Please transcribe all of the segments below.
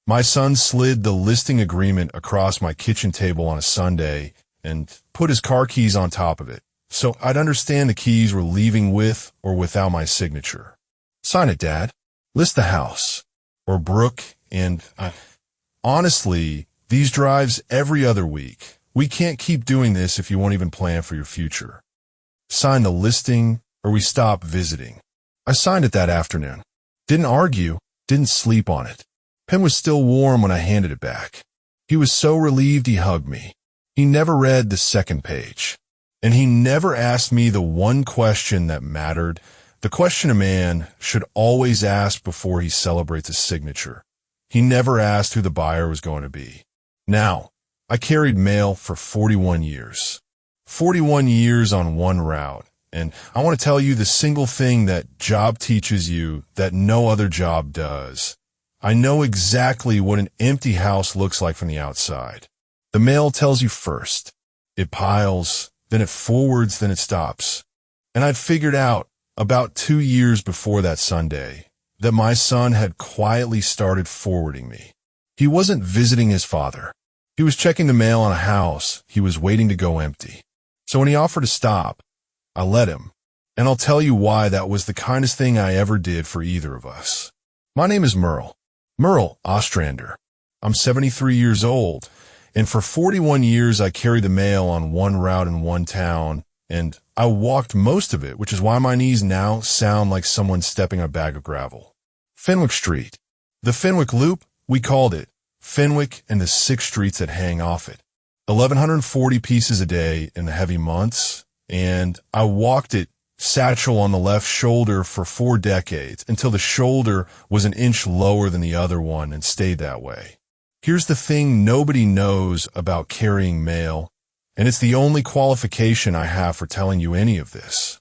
My son slid the listing agreement across my kitchen table on a Sunday and put his car keys on top of it, so I'd understand the keys were leaving with or without my signature. Sign it, Dad. List the house. Or Brooke, and honestly, these drives every other week. We can't keep doing this if you won't even plan for your future. Sign the listing, or we stop visiting. I signed it that afternoon. Didn't argue, didn't sleep on it. Pen was still warm when I handed it back. He was so relieved he hugged me. He never read the second page. And he never asked me the one question that mattered, the question a man should always ask before he celebrates a signature. He never asked who the buyer was going to be. Now, I carried mail for 41 years. 41 years on one route. And I want to tell you the single thing that job teaches you that no other job does. I know exactly what an empty house looks like from the outside. The mail tells you first. It piles, then it forwards, then it stops. And I'd figured out, about 2 years before that Sunday, that my son had quietly started forwarding me. He wasn't visiting his father. He was checking the mail on a house he was waiting to go empty. So when he offered to stop, I let him. And I'll tell you why that was the kindest thing I ever did for either of us. My name is Merle. Merle Ostrander. I'm 73 years old, and for 41 years I carried the mail on one route in one town, and I walked most of it, which is why my knees now sound like someone stepping on a bag of gravel. Fenwick Street. The Fenwick Loop, we called it. Fenwick and the 6 streets that hang off it. 1,140 pieces a day in the heavy months, and I walked it satchel on the left shoulder for 4 decades until the shoulder was an inch lower than the other one and stayed that way. Here's the thing nobody knows about carrying mail, and it's the only qualification I have for telling you any of this.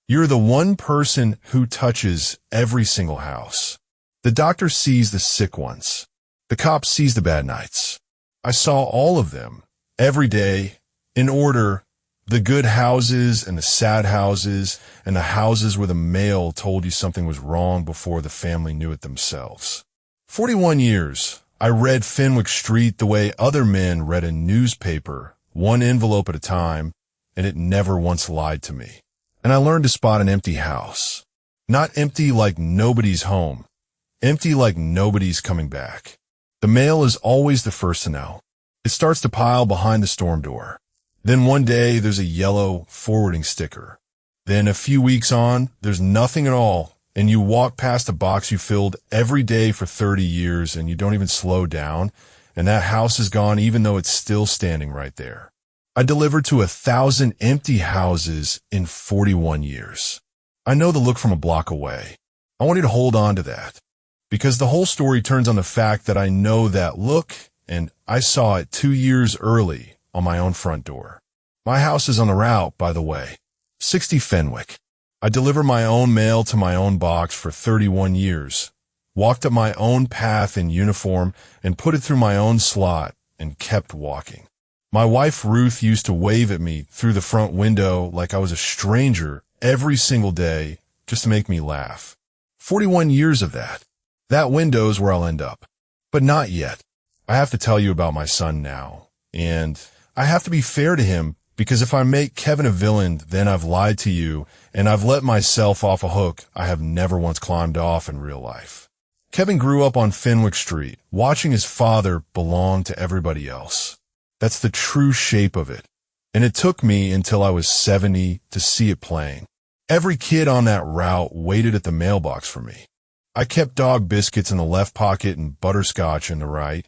You're the one person who touches every single house. The doctor sees the sick ones. The cop sees the bad nights. I saw all of them, every day, in order. The good houses and the sad houses and the houses where the mail told you something was wrong before the family knew it themselves. 41 years, I read Fenwick Street the way other men read a newspaper, one envelope at a time, and it never once lied to me. And I learned to spot an empty house. Not empty like nobody's home. Empty like nobody's coming back. The mail is always the first to know. It starts to pile behind the storm door. Then one day, there's a yellow forwarding sticker. Then a few weeks on, there's nothing at all, and you walk past a box you filled every day for 30 years, and you don't even slow down, and that house is gone even though it's still standing right there. I delivered to 1,000 empty houses in 41 years. I know the look from a block away. I want you to hold on to that, because the whole story turns on the fact that I know that look, and I saw it 2 years early on my own front door. My house is on the route, by the way. 60 Fenwick. I deliver my own mail to my own box for 31 years. Walked up my own path in uniform and put it through my own slot and kept walking. My wife Ruth used to wave at me through the front window like I was a stranger every single day just to make me laugh. 41 years of that. That window's where I'll end up. But not yet. I have to tell you about my son now. And I have to be fair to him, because if I make Kevin a villain, then I've lied to you, and I've let myself off a hook I have never once climbed off in real life. Kevin grew up on Fenwick Street, watching his father belong to everybody else. That's the true shape of it. And it took me until I was 70 to see it playing. Every kid on that route waited at the mailbox for me. I kept dog biscuits in the left pocket and butterscotch in the right,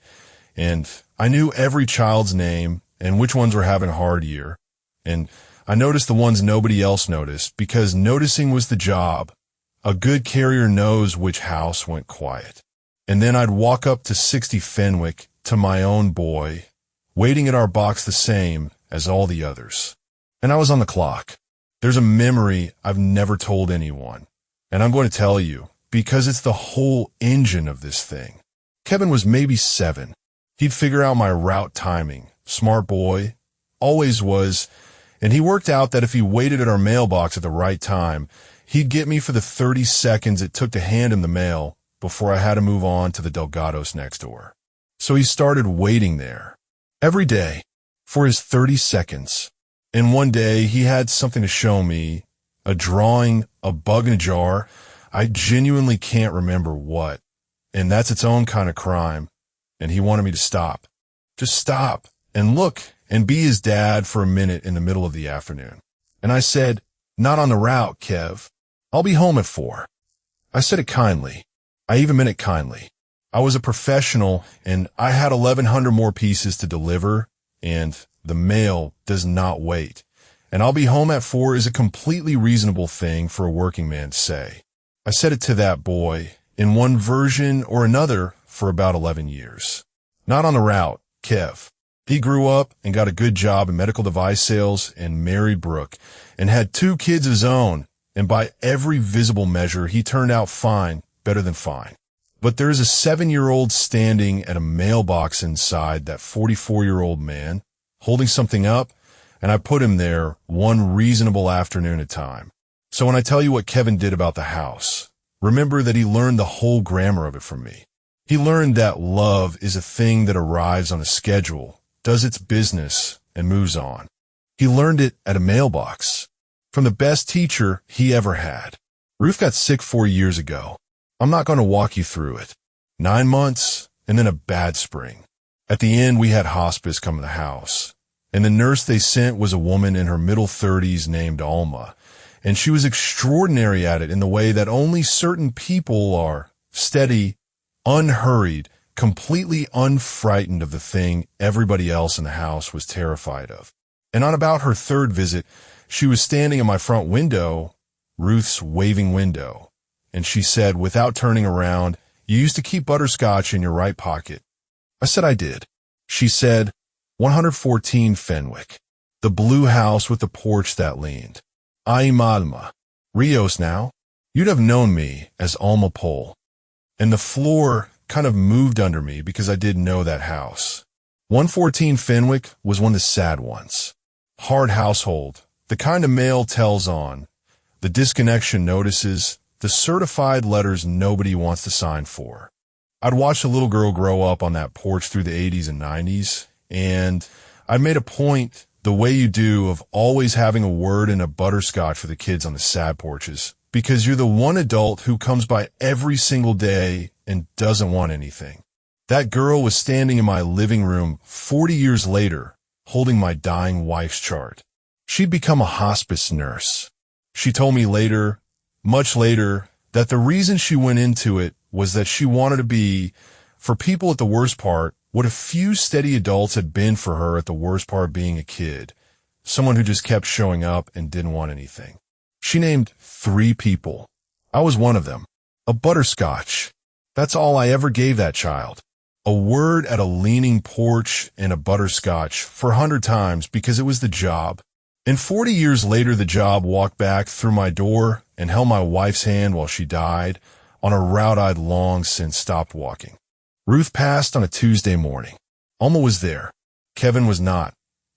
and I knew every child's name and which ones were having a hard year. And I noticed the ones nobody else noticed, because noticing was the job. A good carrier knows which house went quiet. And then I'd walk up to 60 Fenwick, to my own boy, waiting at our box the same as all the others. And I was on the clock. There's a memory I've never told anyone. And I'm going to tell you, because it's the whole engine of this thing. Kevin was maybe 7. He'd figure out my route timing. Smart boy. Always was. And he worked out that if he waited at our mailbox at the right time, he'd get me for the 30 seconds it took to hand him the mail before I had to move on to the Delgados next door. So he started waiting there every day for his 30 seconds. And one day he had something to show me, a drawing, a bug in a jar. I genuinely can't remember what. And that's its own kind of crime. And he wanted me to stop. Just stop and look and be his dad for a minute in the middle of the afternoon. And I said, not on the route, Kev. I'll be home at 4. I said it kindly. I even meant it kindly. I was a professional and I had 1,100 more pieces to deliver, and the mail does not wait. And I'll be home at 4 is a completely reasonable thing for a working man to say. I said it to that boy in one version or another for about 11 years. Not on the route, Kev. He grew up and got a good job in medical device sales and married Brooke and had 2 kids of his own. And by every visible measure, he turned out fine, better than fine. But there is a 7-year-old standing at a mailbox inside that 44-year-old man, holding something up, and I put him there one reasonable afternoon at a time. So when I tell you what Kevin did about the house, remember that he learned the whole grammar of it from me. He learned that love is a thing that arrives on a schedule, does its business, and moves on. He learned it at a mailbox, from the best teacher he ever had. Ruth got sick 4 years ago. I'm not going to walk you through it. 9 months, and then a bad spring. At the end, we had hospice come to the house, and the nurse they sent was a woman in her middle 30s named Alma, and she was extraordinary at it in the way that only certain people are: steady, unhurried, completely unfrightened of the thing everybody else in the house was terrified of. And on about her 3rd visit, she was standing in my front window, Ruth's waving window, and she said, without turning around, "You used to keep butterscotch in your right pocket." I said I did. She said, 114 Fenwick, the blue house with the porch that leaned. Ay Malma, Rios now. You'd have known me as Alma Pole. And the floor kind of moved under me because I didn't know that house. 114 Fenwick was one of the sad ones. Hard household, the kind of mail tells on, the disconnection notices, the certified letters nobody wants to sign for. I'd watched a little girl grow up on that porch through the 80s and 90s, and I made a point, the way you do, of always having a word and a butterscotch for the kids on the sad porches, because you're the one adult who comes by every single day and doesn't want anything. That girl was standing in my living room 40 years later, holding my dying wife's chart. She'd become a hospice nurse. She told me later, much later, that the reason she went into it was that she wanted to be, for people at the worst part, what a few steady adults had been for her at the worst part being a kid, someone who just kept showing up and didn't want anything. She named 3 people. I was one of them. A butterscotch. That's all I ever gave that child. A word at a leaning porch and a butterscotch for 100 times because it was the job. And 40 years later, the job walked back through my door and held my wife's hand while she died on a route I'd long since stopped walking. Ruth passed on a Tuesday morning. Alma was there. Kevin was not.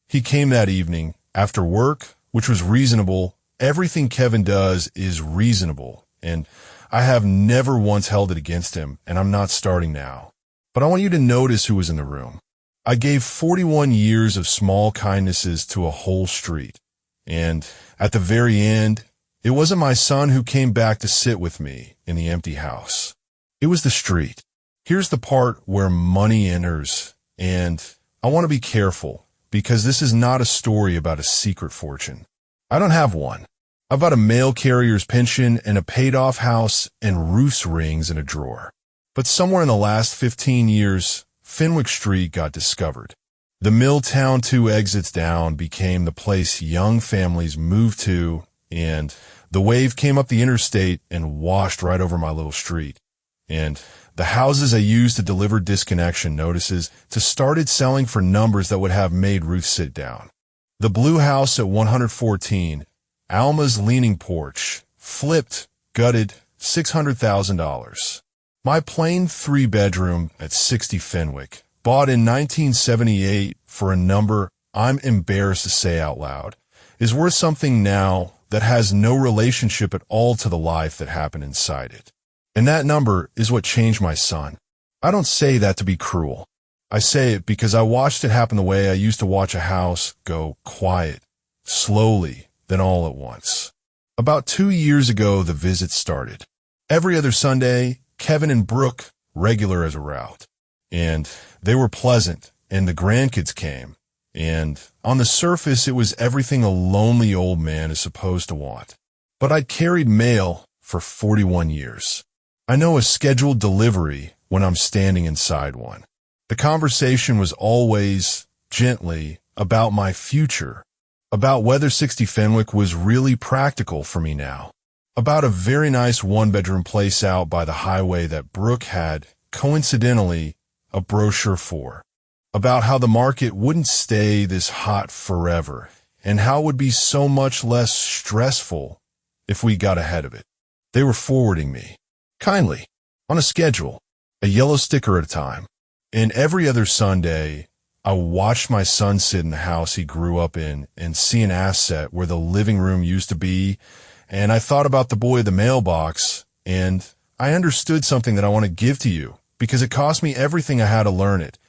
He came that evening after work, which was reasonable. Everything Kevin does is reasonable, and I have never once held it against him, and I'm not starting now. But I want you to notice who was in the room. I gave 41 years of small kindnesses to a whole street, and at the very end, it wasn't my son who came back to sit with me in the empty house. It was the street. Here's the part where money enters, and I want to be careful, because this is not a story about a secret fortune. I don't have one. I've got a mail carrier's pension and a paid-off house and Ruth's rings in a drawer. But somewhere in the last 15 years, Fenwick Street got discovered. The Milltown 2 exits down became the place young families moved to, and the wave came up the interstate and washed right over my little street. And the houses I used to deliver disconnection notices started selling for numbers that would have made Ruth sit down. The blue house at 114, Alma's leaning porch, flipped, gutted, $600,000. My plain 3-bedroom at 60 Fenwick, bought in 1978 for a number I'm embarrassed to say out loud, is worth something now that has no relationship at all to the life that happened inside it. And that number is what changed my son. I don't say that to be cruel. I say it because I watched it happen the way I used to watch a house go quiet, slowly, then all at once. About 2 years ago, the visits started. Every other Sunday, Kevin and Brooke, regular as a route. And they were pleasant, and the grandkids came. And on the surface, it was everything a lonely old man is supposed to want. But I'd carried mail for 41 years. I know a scheduled delivery when I'm standing inside one. The conversation was always, gently, about my future, about whether 60 Fenwick was really practical for me now, about a very nice one-bedroom place out by the highway that Brooke had, coincidentally, a brochure for, about how the market wouldn't stay this hot forever, and how it would be so much less stressful if we got ahead of it. They were forwarding me, kindly, on a schedule, a yellow sticker at a time. And every other Sunday, I watched my son sit in the house he grew up in and see an asset where the living room used to be, and I thought about the boy at the mailbox, and I understood something that I want to give to you, because it cost me everything I had to learn it.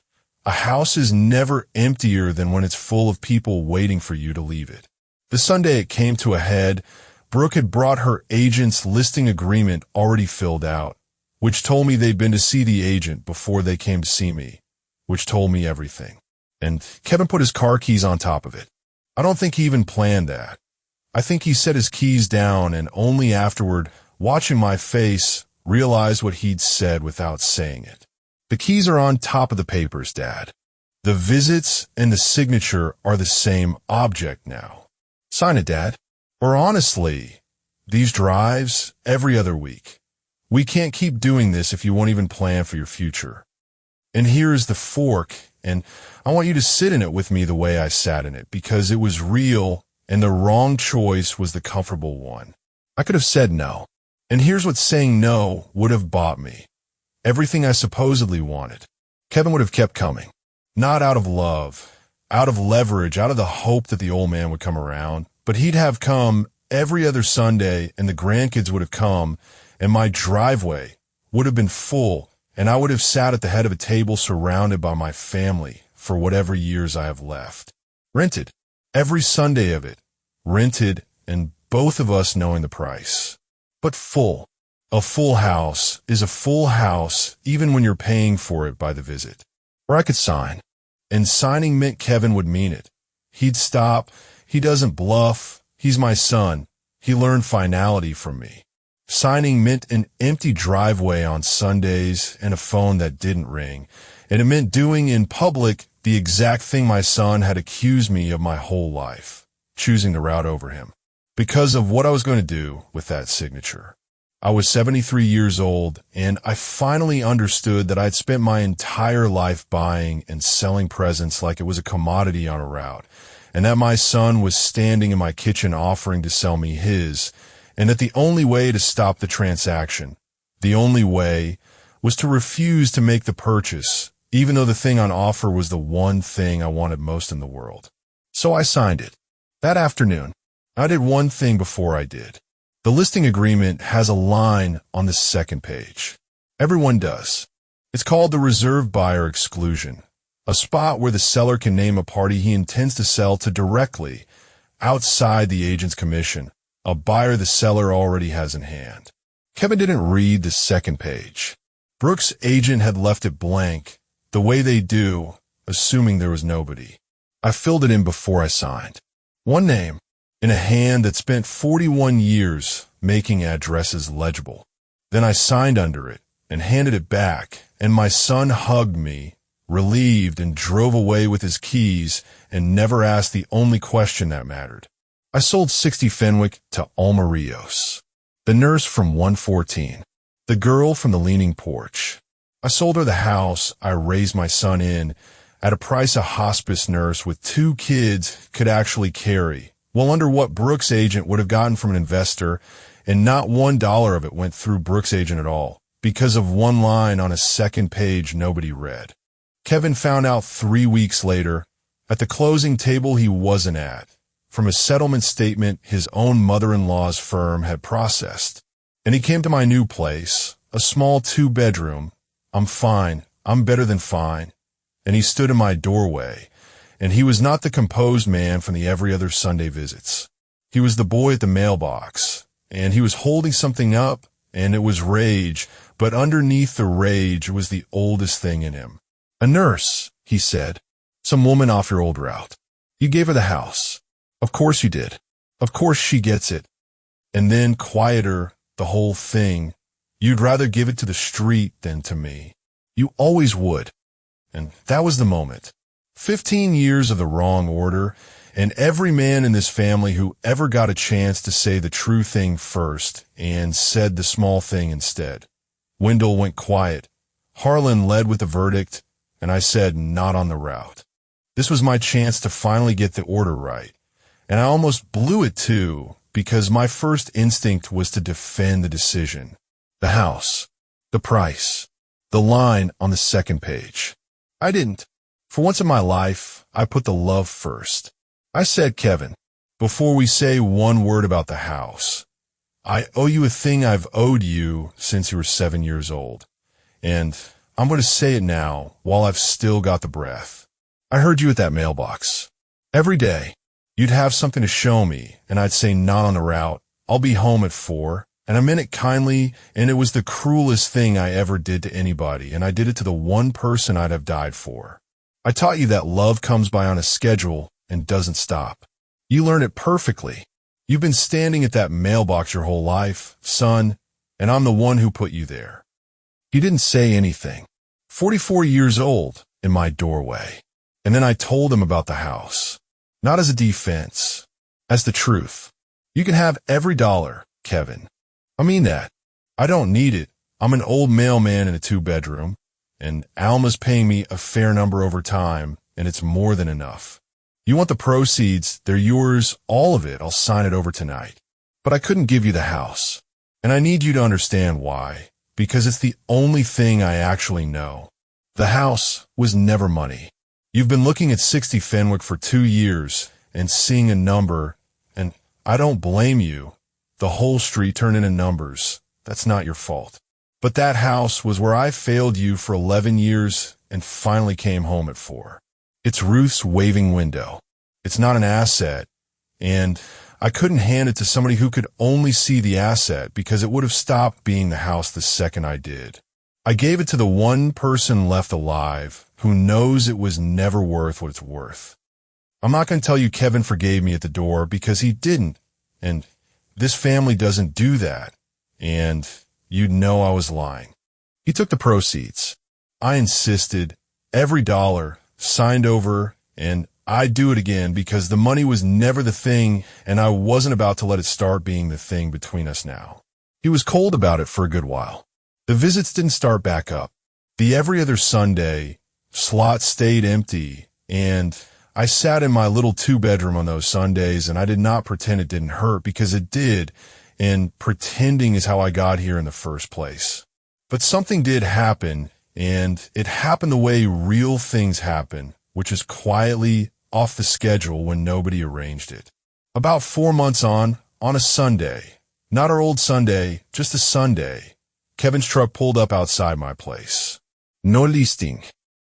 A house is never emptier than when it's full of people waiting for you to leave it. The Sunday it came to a head, Brooke had brought her agent's listing agreement already filled out, which told me they'd been to see the agent before they came to see me, which told me everything. And Kevin put his car keys on top of it. I don't think he even planned that. I think he set his keys down and only afterward, watching my face, realized what he'd said without saying it. The keys are on top of the papers, Dad. The visits and the signature are the same object now. Sign it, Dad. Or honestly, these drives every other week. We can't keep doing this if you won't even plan for your future. And here's the fork, and I want you to sit in it with me the way I sat in it, because it was real, and the wrong choice was the comfortable one. I could have said no, and here's what saying no would have bought me. Everything I supposedly wanted. Kevin would have kept coming. Not out of love, out of leverage, out of the hope that the old man would come around, but he'd have come every other Sunday, and the grandkids would have come, and my driveway would have been full, and I would have sat at the head of a table surrounded by my family for whatever years I have left. Rented. Every Sunday of it. Rented, and both of us knowing the price. But full. A full house is a full house even when you're paying for it by the visit. Or I could sign. And signing meant Kevin would mean it. He'd stop. He doesn't bluff. He's my son. He learned finality from me. Signing meant an empty driveway on Sundays and a phone that didn't ring, and it meant doing in public the exact thing my son had accused me of my whole life, choosing to route over him, because of what I was going to do with that signature. I was 73 years old, and I finally understood that I'd spent my entire life buying and selling presents like it was a commodity on a route, and that my son was standing in my kitchen offering to sell me his, and that the only way to stop the transaction, the only way, was to refuse to make the purchase, even though the thing on offer was the one thing I wanted most in the world. So I signed it. That afternoon, I did one thing before I did. The listing agreement has a line on the second page. Everyone does. It's called the reserve buyer exclusion, a spot where the seller can name a party he intends to sell to directly, outside the agent's commission, a buyer the seller already has in hand. Kevin didn't read the second page. Brooke's agent had left it blank, the way they do, assuming there was nobody. I filled it in before I signed. One name, in a hand that spent 41 years making addresses legible. Then I signed under it and handed it back, and my son hugged me, relieved, and drove away with his keys and never asked the only question that mattered. I sold 60 Fenwick to Alma Rios, the nurse from 114, the girl from the leaning porch. I sold her the house I raised my son in at a price a hospice nurse with 2 kids could actually carry, well under what Brooke's agent would have gotten from an investor, and not $1 of it went through Brooke's agent at all, because of one line on a second page nobody read. Kevin found out 3 weeks later, at the closing table he wasn't at, from a settlement statement his own mother-in-law's firm had processed. And he came to my new place, a small 2-bedroom. I'm fine. I'm better than fine. and he stood in my doorway, and he was not the composed man from the every other Sunday visits. He was the boy at the mailbox, and he was holding something up, and it was rage, but underneath the rage was the oldest thing in him. "A nurse," he said. "Some woman off your old route. You gave her the house. Of course you did. Of course she gets it." And then, quieter, the whole thing. "You'd rather give it to the street than to me. You always would." And that was the moment. 15 years of the wrong order, and every man in this family who ever got a chance to say the true thing first and said the small thing instead. Wendell went quiet. Harlan led with the verdict, and I said, "Not on the route." This was my chance to finally get the order right, and I almost blew it too, because my first instinct was to defend the decision. The house, the price, the line on the second page. I didn't. For once in my life, I put the love first. I said, "Kevin, before we say one word about the house, I owe you a thing I've owed you since you were 7 years old. And I'm going to say it now while I've still got the breath. I heard you at that mailbox. Every day, you'd have something to show me, and I'd say, 'Not on the route. I'll be home at 4. And I meant it kindly, and it was the cruelest thing I ever did to anybody, and I did it to the one person I'd have died for. I taught you that love comes by on a schedule and doesn't stop. You learned it perfectly. You've been standing at that mailbox your whole life, son, and I'm the one who put you there." He didn't say anything. 44 years old in my doorway. And then I told him about the house. Not as a defense, as the truth. "You can have every dollar, Kevin. I mean that. I don't need it. I'm an old mailman in a 2-bedroom, and Alma's paying me a fair number over time, and it's more than enough. You want the proceeds, they're yours, all of it. I'll sign it over tonight. But I couldn't give you the house. And I need you to understand why, because it's the only thing I actually know. The house was never money. You've been looking at 60 Fenwick for 2 years and seeing a number, and I don't blame you. The whole street turned into numbers. That's not your fault. But that house was where I failed you for 11 years and finally came home at 4. It's Ruth's waving window. It's not an asset, and I couldn't hand it to somebody who could only see the asset because it would have stopped being the house the second I did. I gave it to the one person left alive who knows it was never worth what it's worth. I'm not going to tell you Kevin forgave me at the door because he didn't, and this family doesn't do that, and you'd know I was lying. He took the proceeds. I insisted, every dollar, signed over, and I'd do it again because the money was never the thing, and I wasn't about to let it start being the thing between us now. He was cold about it for a good while. The visits didn't start back up. The every other Sunday slot stayed empty, and I sat in my little 2-bedroom on those Sundays, and I did not pretend it didn't hurt because it did, and pretending is how I got here in the first place. But something did happen, and it happened the way real things happen, which is quietly off the schedule when nobody arranged it. About 4 months on a Sunday, not our old Sunday, just a Sunday, Kevin's truck pulled up outside my place. No listing,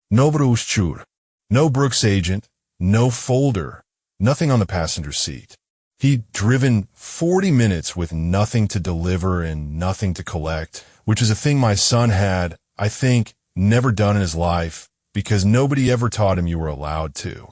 no brochure, no Brooks agent, no folder, nothing on the passenger seat. He'd driven 40 minutes with nothing to deliver and nothing to collect, which is a thing my son had, I think, never done in his life because nobody ever taught him you were allowed to.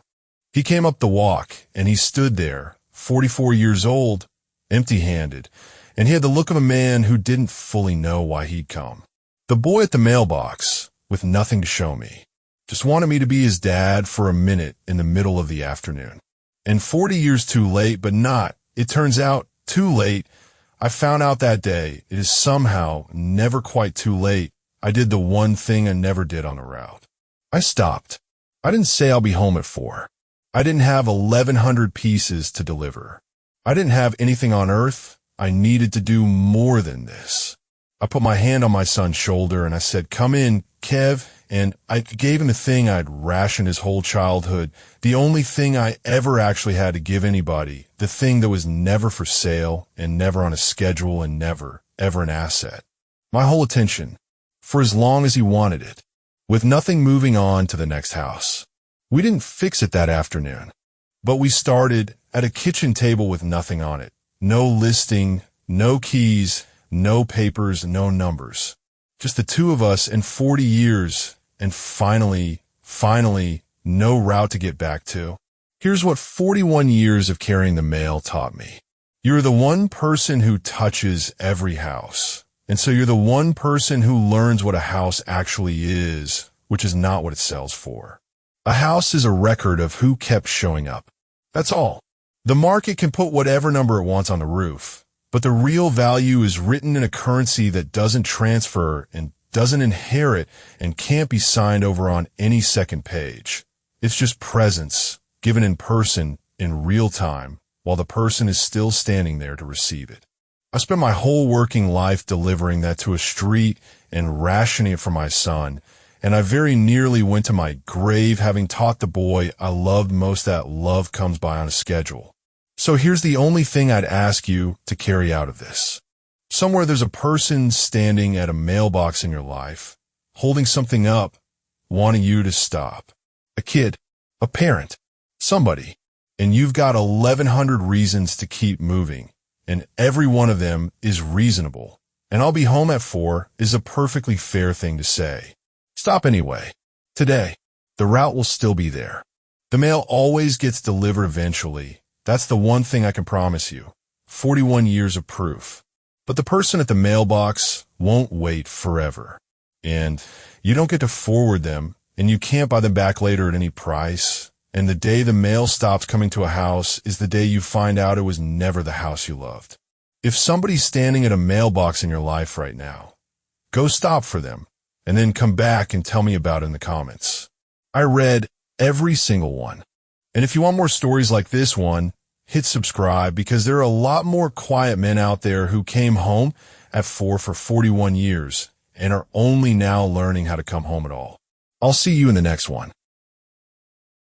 He came up the walk, and he stood there, 44 years old, empty-handed, and he had the look of a man who didn't fully know why he'd come. The boy at the mailbox, with nothing to show me, just wanted me to be his dad for a minute in the middle of the afternoon. And 40 years too late, but not, it turns out, too late. I found out that day it is somehow never quite too late. I did the one thing I never did on the route. I stopped. I didn't say I'll be home at 4. I didn't have 1,100 pieces to deliver. I didn't have anything on earth. I needed to do more than this. I put my hand on my son's shoulder and I said, "Come in, Kev," and I gave him the thing I'd rationed his whole childhood, the only thing I ever actually had to give anybody, the thing that was never for sale and never on a schedule and never, ever an asset. My whole attention, for as long as he wanted it. with nothing moving on to the next house. We didn't fix it that afternoon, but we started at a kitchen table with nothing on it. No listing, no keys, no papers, no numbers. Just the two of us and 40 years, and finally, no route to get back to. Here's what 41 years of carrying the mail taught me. You're the one person who touches every house. And so you're the one person who learns what a house actually is, which is not what it sells for. A house is a record of who kept showing up. That's all. The market can put whatever number it wants on the roof, but the real value is written in a currency that doesn't transfer and doesn't inherit and can't be signed over on any second page. It's just presence, given in person, in real time, while the person is still standing there to receive it. I spent my whole working life delivering that to a street and rationing it for my son, and I very nearly went to my grave having taught the boy I loved most that love comes by on a schedule. So here's the only thing I'd ask you to carry out of this. Somewhere there's a person standing at a mailbox in your life, holding something up, wanting you to stop. A kid, a parent, somebody, and you've got 1,100 reasons to keep moving. And every one of them is reasonable. And I'll be home at 4 is a perfectly fair thing to say. Stop anyway. Today, the route will still be there. The mail always gets delivered eventually. That's the one thing I can promise you. 41 years of proof. But the person at the mailbox won't wait forever. And you don't get to forward them, and you can't buy them back later at any price. And the day the mail stops coming to a house is the day you find out it was never the house you loved. If somebody's standing at a mailbox in your life right now, go stop for them, and then come back and tell me about it in the comments. I read every single one. And if you want more stories like this one, hit subscribe because there are a lot more quiet men out there who came home at 4 for 41 years and are only now learning how to come home at all. I'll see you in the next one.